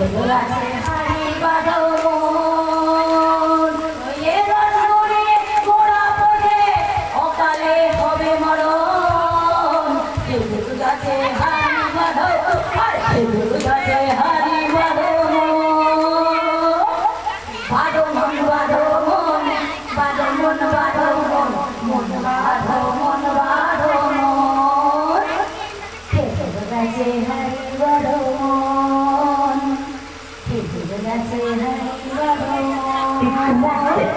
আছে হারি বাঁধো মন এ রণে গোড়া পড়ে অকালে হবে মরণ খেজুর গাছে হারি বাঁধো আর খেজুর গাছে হারি বাঁধো বাঁধো মন বাঁধো মন বাঁধো মন বাঁধো মন মন বাঁধো মন বাঁধো মন খেজুর গাছে হারি বাঁধো মন খেজুর গাছে হারি বাঁধো মন